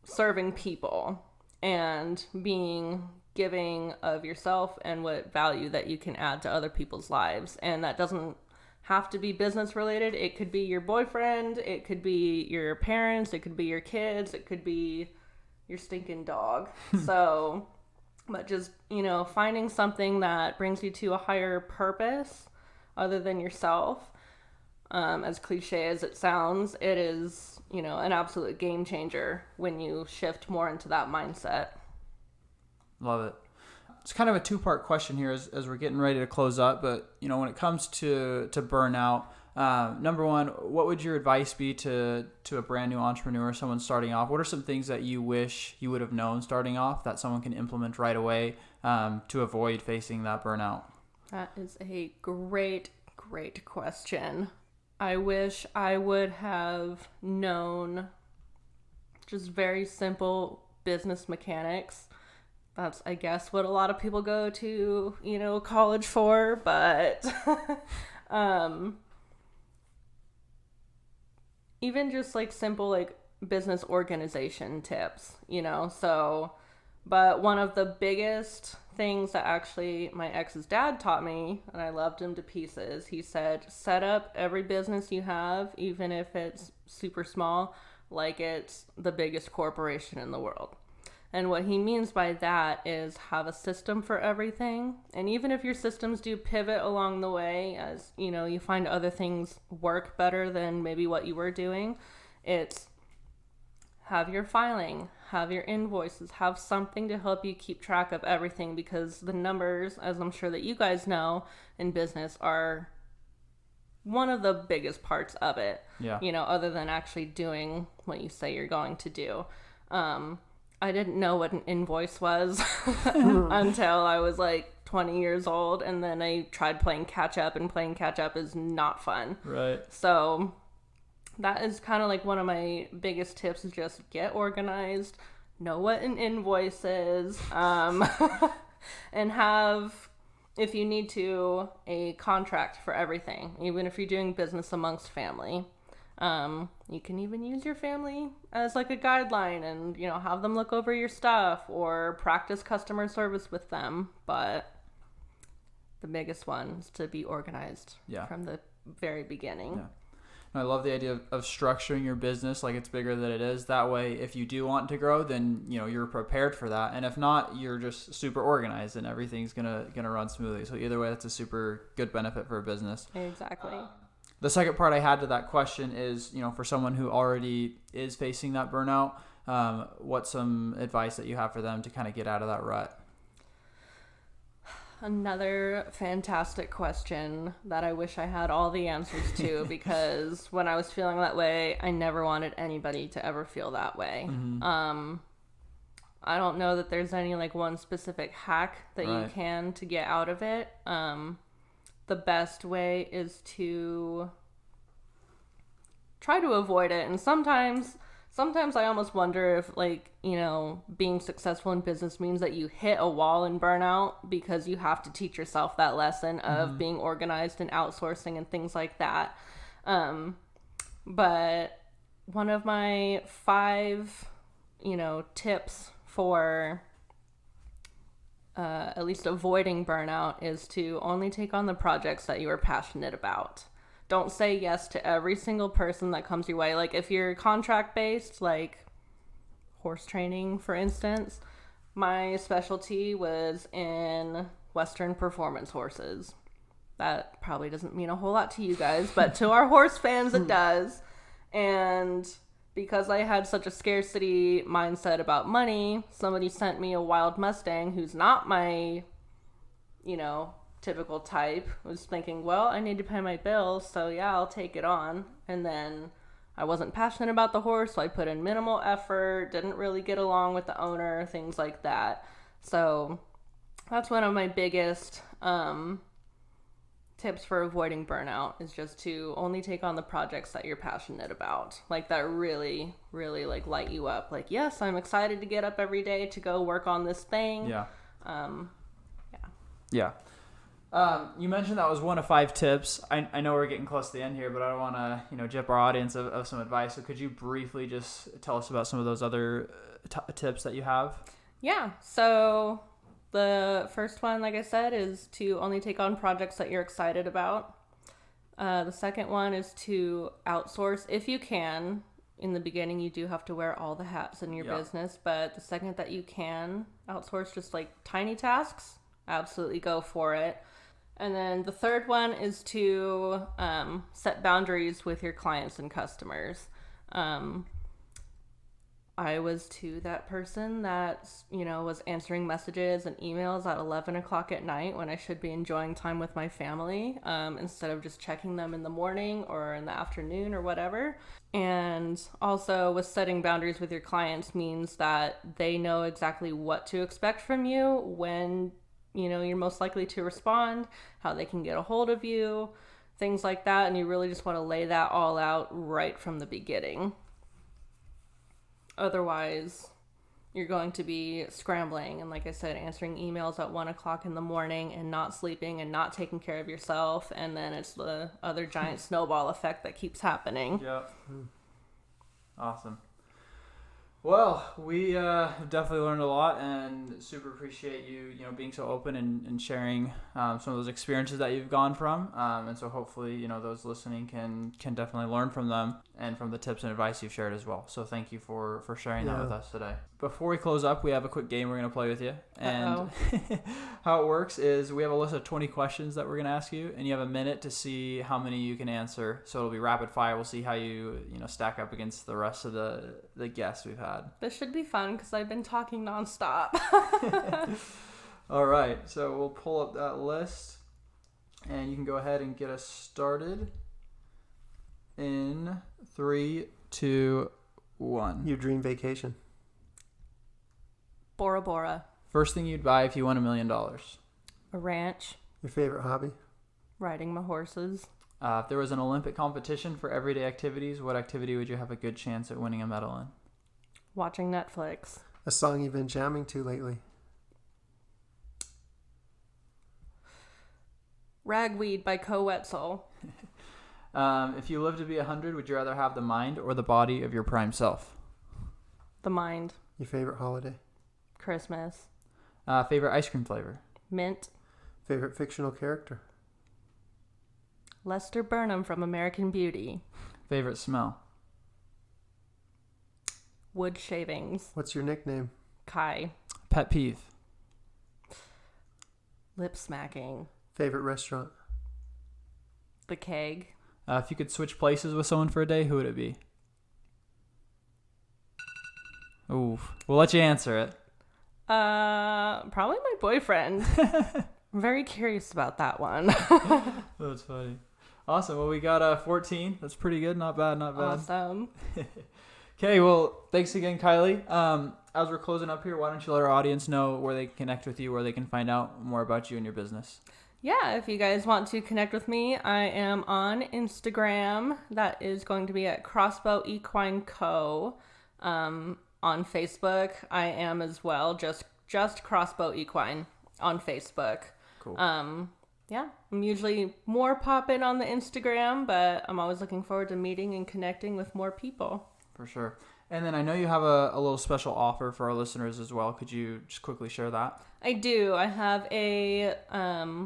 serving people and being giving of yourself and what value that you can add to other people's lives. And that doesn't have to be business related. It could be your boyfriend, it could be your parents, it could be your kids, it could be your stinking dog. So, but just, finding something that brings you to a higher purpose other than yourself. As cliche as it sounds, it is, an absolute game changer when you shift more into that mindset. Love it. It's kind of a two-part question here as we're getting ready to close up, but when it comes to burnout, number one, what would your advice be to a brand new entrepreneur, someone starting off? What are some things that you wish you would have known starting off that someone can implement right away to avoid facing that burnout? That is a great question. I wish I would have known just very simple business mechanics. That's, I guess, what a lot of people go to, college for, but even just like simple like business organization tips, but one of the biggest things that actually my ex's dad taught me, and I loved him to pieces, he said, set up every business you have, even if it's super small, like it's the biggest corporation in the world. And what he means by that is have a system for everything. And even if your systems do pivot along the way, as you find other things work better than maybe what you were doing, it's have your filing, have your invoices, have something to help you keep track of everything, because the numbers, as I'm sure that you guys know, in business are one of the biggest parts of it. Yeah. Other than actually doing what you say you're going to do. I didn't know what an invoice was until I was like 20 years old, and then I tried playing catch up, and playing catch up is not fun. Right. So that is kind of like one of my biggest tips, is just get organized, know what an invoice is, and have, if you need to, a contract for everything, even if you're doing business amongst family. You can even use your family as like a guideline and, have them look over your stuff or practice customer service with them. But the biggest one is to be organized from the very beginning. Yeah. I love the idea of structuring your business like it's bigger than it is. That way, if you do want to grow, then, you're prepared for that. And if not, you're just super organized and everything's gonna run smoothly. So either way, that's a super good benefit for a business. Exactly. The second part I had to that question is, for someone who already is facing that burnout, what's some advice that you have for them to kind of get out of that rut? Another fantastic question that I wish I had all the answers to, because when I was feeling that way, I never wanted anybody to ever feel that way. Mm-hmm. I don't know that there's any like one specific hack that you can to get out of it. The best way is to try to avoid it. And sometimes I almost wonder if being successful in business means that you hit a wall in burnout, because you have to teach yourself that lesson of being organized and outsourcing and things like that. But one of my 5, tips for at least avoiding burnout is to only take on the projects that you are passionate about. Don't say yes to every single person that comes your way. Like if you're contract based, like horse training, for instance, my specialty was in Western performance horses. That probably doesn't mean a whole lot to you guys, but to our horse fans, it does. And because I had such a scarcity mindset about money, somebody sent me a wild Mustang who's not my, typical type. I was thinking, well, I need to pay my bills, so yeah, I'll take it on. And then I wasn't passionate about the horse, so I put in minimal effort, didn't really get along with the owner, things like that. So that's one of my biggest tips for avoiding burnout, is just to only take on the projects that you're passionate about, like that really, really like light you up. Like, yes, I'm excited to get up every day to go work on this thing. Yeah. Yeah. You mentioned that was one of 5 tips. I know we're getting close to the end here, but I don't want to, jip our audience of some advice. So could you briefly just tell us about some of those other tips that you have? Yeah. So the first one, like I said, is to only take on projects that you're excited about. The second one is to outsource if you can. In the beginning, you do have to wear all the hats in your business, but the second that you can outsource just like tiny tasks, absolutely go for it. And then the third one is to set boundaries with your clients and customers. I was that person that, was answering messages and emails at 11 o'clock at night when I should be enjoying time with my family, instead of just checking them in the morning or in the afternoon or whatever. And also with setting boundaries with your clients means that they know exactly what to expect from you, when you're most likely to respond, how they can get a hold of you, things like that. And you really just want to lay that all out right from the beginning. Otherwise, you're going to be scrambling and, like I said, answering emails at 1 o'clock in the morning and not sleeping and not taking care of yourself. And then it's the other giant snowball effect that keeps happening. Yep. Awesome. Well, we definitely learned a lot, and super appreciate you, being so open and sharing some of those experiences that you've gone from. And so hopefully, those listening can definitely learn from them and from the tips and advice you've shared as well. So thank you for sharing that with us today. Before we close up, we have a quick game we're going to play with you. And how it works is we have a list of 20 questions that we're going to ask you, and you have a minute to see how many you can answer. So it'll be rapid fire. We'll see how you stack up against the rest of the guests we've had. This should be fun because I've been talking nonstop. All right, so we'll pull up that list, and you can go ahead and get us started in 3, 2, 1. Your dream vacation. Bora Bora. First thing you'd buy if you won $1 million. A ranch. Your favorite hobby. Riding my horses. If there was an Olympic competition for everyday activities, what activity would you have a good chance at winning a medal in? Watching Netflix. A song you've been jamming to lately. Ragweed by Co Wetzel. If you lived to be 100, would you rather have the mind or the body of your prime self? The mind. Your favorite holiday. Christmas. Favorite ice cream flavor? Mint. Favorite fictional character. Lester Burnham from American Beauty. Favorite smell? Wood shavings. What's your nickname? Kai. Pet peeve? Lip smacking. Favorite restaurant. The Keg. If you could switch places with someone for a day, who would it be? Ooh, we'll let you answer it. Probably my boyfriend. I'm very curious about that one. That's funny. Awesome. Well, we got 14. That's pretty good. Not bad. Awesome. Okay. Well, thanks again, Kylie. As we're closing up here, why don't you let our audience know where they can connect with you, where they can find out more about you and your business? Yeah, if you guys want to connect with me, I am on Instagram. That is going to be at Crossbow Equine Co. On Facebook, I am as well, just Crossbow Equine on Facebook. Cool. Yeah, I'm usually more popping on the Instagram, but I'm always looking forward to meeting and connecting with more people. For sure. And then I know you have a little special offer for our listeners as well. Could you just quickly share that? I do. I have a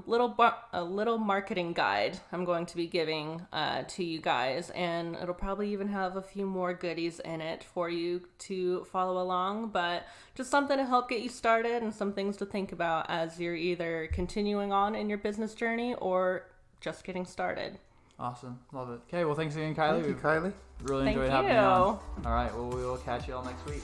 little marketing guide I'm going to be giving to you guys, and it'll probably even have a few more goodies in it for you to follow along, but just something to help get you started and some things to think about as you're either continuing on in your business journey or just getting started. Awesome. Love it. Okay, well, thanks again, Kylie. Thank you, Kylie. Really enjoyed having you on. All right, well, we will catch you all next week.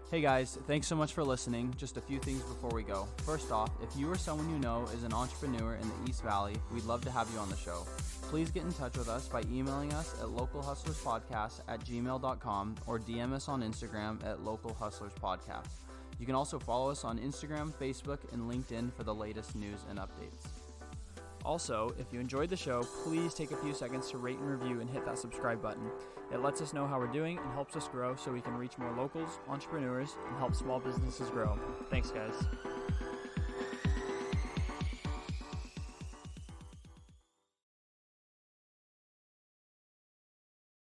Hey guys, thanks so much for listening. Just a few things before we go. First off, if you or someone you know is an entrepreneur in the East Valley, we'd love to have you on the show. Please get in touch with us by emailing us at localhustlerspodcast@gmail.com or DM us on Instagram at localhustlerspodcast. You can also follow us on Instagram, Facebook, and LinkedIn for the latest news and updates. Also, if you enjoyed the show, please take a few seconds to rate and review and hit that subscribe button. It lets us know how we're doing and helps us grow so we can reach more locals, entrepreneurs, and help small businesses grow. Thanks, guys.